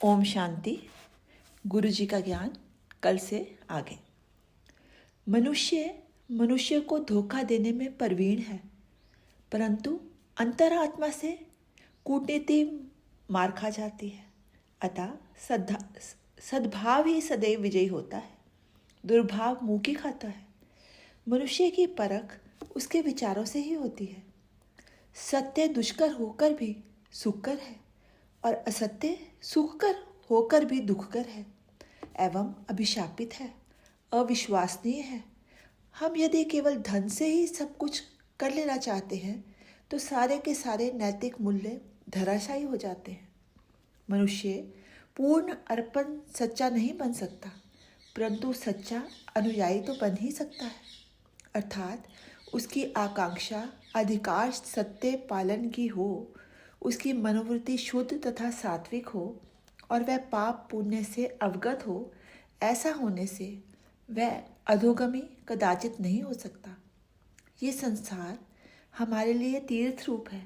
ओम शांति। गुरु जी का ज्ञान कल से आगे। मनुष्य को धोखा देने में प्रवीण है, परंतु अंतरात्मा से कूटनीति मार खा जाती है। अतः सद्भाव ही सदैव विजयी होता है, दुर्भाव मुँह की खाता है। मनुष्य की परख उसके विचारों से ही होती है। सत्य दुष्कर होकर भी सुखकर है और असत्य सुखकर होकर भी दुखकर है एवं अभिशापित है, अविश्वसनीय है। हम यदि केवल धन से ही सब कुछ कर लेना चाहते हैं तो सारे के सारे नैतिक मूल्य धराशायी हो जाते हैं। मनुष्य पूर्ण अर्पण सच्चा नहीं बन सकता, परंतु सच्चा अनुयायी तो बन ही सकता है। अर्थात उसकी आकांक्षा अधिकार सत्य पालन की हो, उसकी मनोवृत्ति शुद्ध तथा सात्विक हो और वह पाप पुण्य से अवगत हो। ऐसा होने से वह अधोगमी कदाचित नहीं हो सकता। ये संसार हमारे लिए तीर्थ रूप है।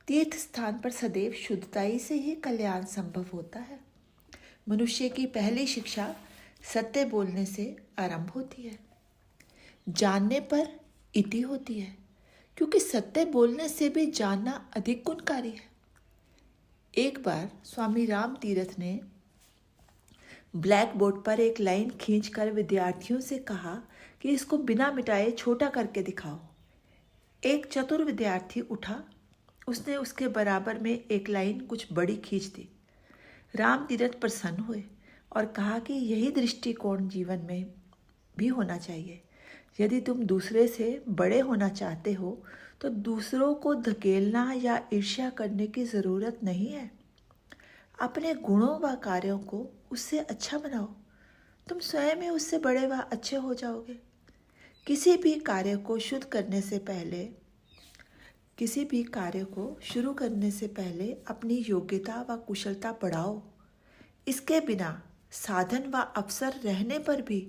तीर्थ स्थान पर सदैव शुद्धताई से ही कल्याण संभव होता है। मनुष्य की पहली शिक्षा सत्य बोलने से आरंभ होती है, जानने पर इति होती है, क्योंकि सत्य बोलने से भी जानना अधिक गुणकारी है। एक बार स्वामी राम तीर्थ ने ब्लैक बोर्ड पर एक लाइन खींचकर विद्यार्थियों से कहा कि इसको बिना मिटाए छोटा करके दिखाओ। एक चतुर विद्यार्थी उठा, उसने उसके बराबर में एक लाइन कुछ बड़ी खींच दी। राम तीर्थ प्रसन्न हुए और कहा कि यही दृष्टिकोण जीवन में भी होना चाहिए। यदि तुम दूसरे से बड़े होना चाहते हो तो दूसरों को धकेलना या ईर्ष्या करने की ज़रूरत नहीं है। अपने गुणों व कार्यों को उससे अच्छा बनाओ, तुम स्वयं ही उससे बड़े व अच्छे हो जाओगे। किसी भी कार्य को शुरू करने से पहले अपनी योग्यता व कुशलता बढ़ाओ। इसके बिना साधन व अवसर रहने पर भी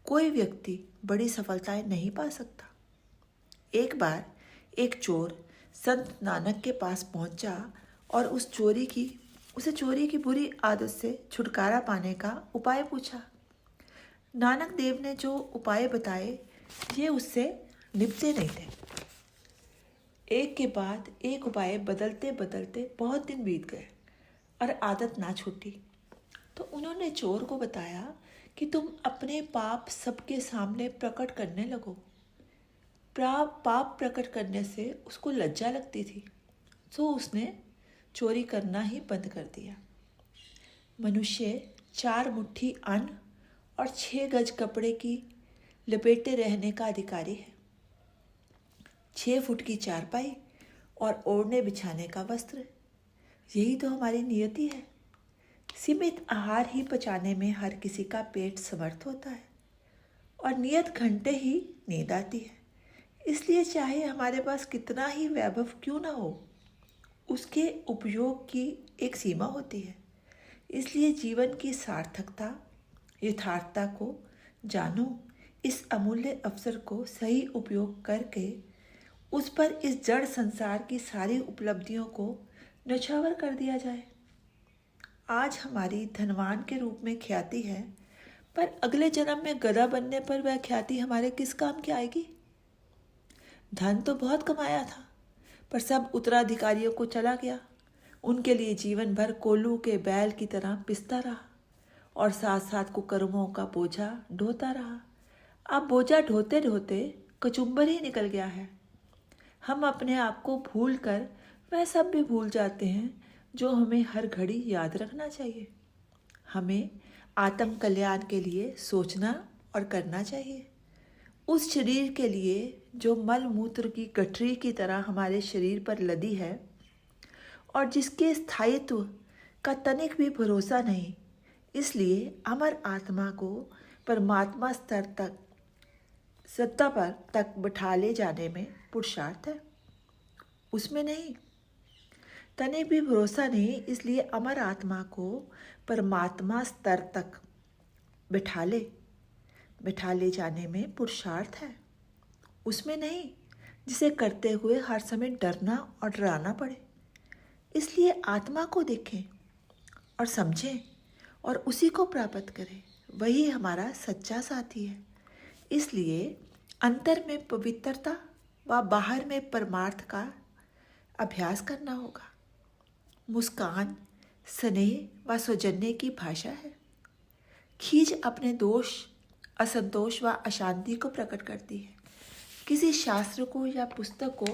कोई व्यक्ति बड़ी सफलताएं नहीं पा सकता। एक बार एक चोर संत नानक के पास पहुंचा और उसे चोरी की बुरी आदत से छुटकारा पाने का उपाय पूछा। नानक देव ने जो उपाय बताए ये उससे निपटे नहीं थे। एक के बाद एक उपाय बदलते बदलते बहुत दिन बीत गए और आदत ना छूटी। तो उन्होंने चोर को बताया कि तुम अपने पाप सबके सामने प्रकट करने लगो। पाप प्रकट करने से उसको लज्जा लगती थी, तो उसने चोरी करना ही बंद कर दिया। मनुष्य 4 मुट्ठी अन्न और 6 गज कपड़े की लपेटे रहने का अधिकारी है। 6 फुट की चारपाई और ओढ़ने बिछाने का वस्त्र, यही तो हमारी नियति है। सीमित आहार ही पचाने में हर किसी का पेट समर्थ होता है और नियत घंटे ही नींद आती है। इसलिए चाहे हमारे पास कितना ही वैभव क्यों ना हो, उसके उपयोग की एक सीमा होती है। इसलिए जीवन की सार्थकता यथार्थता को जानो। इस अमूल्य अवसर को सही उपयोग करके उस पर इस जड़ संसार की सारी उपलब्धियों को न्यौछावर कर दिया जाए। आज हमारी धनवान के रूप में ख्याति है, पर अगले जन्म में गधा बनने पर वह ख्याति हमारे किस काम की आएगी। धन तो बहुत कमाया था, पर सब उत्तराधिकारियों को चला गया। उनके लिए जीवन भर कोल्हू के बैल की तरह पिसता रहा और साथ साथ कुकर्मों का बोझा ढोता रहा। अब बोझा ढोते ढोते कचुम्बर ही निकल गया है। हम अपने आप को भूल कर वह सब भी भूल जाते हैं जो हमें हर घड़ी याद रखना चाहिए। हमें आत्म कल्याण के लिए सोचना और करना चाहिए। उस शरीर के लिए जो मल मूत्र की गठरी की तरह हमारे शरीर पर लदी है और जिसके स्थायित्व का तनिक भी भरोसा नहीं, इसलिए अमर आत्मा को परमात्मा स्तर तक सत्ता पर तक बैठा ले जाने में पुरुषार्थ है। उसमें नहीं, तनिक भी भरोसा नहीं, इसलिए अमर आत्मा को परमात्मा स्तर तक बैठा ले जाने में पुरुषार्थ है। उसमें नहीं जिसे करते हुए हर समय डरना और डराना पड़े। इसलिए आत्मा को देखें और समझें और उसी को प्राप्त करें, वही हमारा सच्चा साथी है। इसलिए अंतर में पवित्रता व बाहर में परमार्थ का अभ्यास करना होगा। मुस्कान स्नेह व सौजन्य की भाषा है। खींच अपने दोष, असंतोष व अशांति को प्रकट करती है। किसी शास्त्र को या पुस्तक को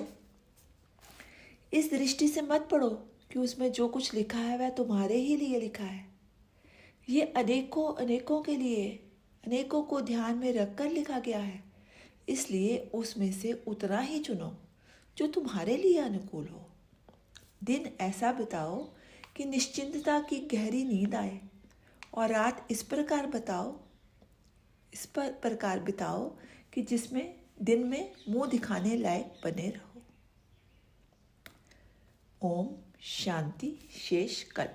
इस दृष्टि से मत पढ़ो कि उसमें जो कुछ लिखा है वह तुम्हारे ही लिए लिखा है। ये अनेकों के लिए, अनेकों को ध्यान में रखकर लिखा गया है। इसलिए उसमें से उतना ही चुनो जो तुम्हारे लिए अनुकूल हो। दिन ऐसा बिताओ कि निश्चिंतता की गहरी नींद आए, और रात इस प्रकार बिताओ कि जिसमें दिन में मुंह दिखाने लायक बने रहो। ओम शांति शेष कल।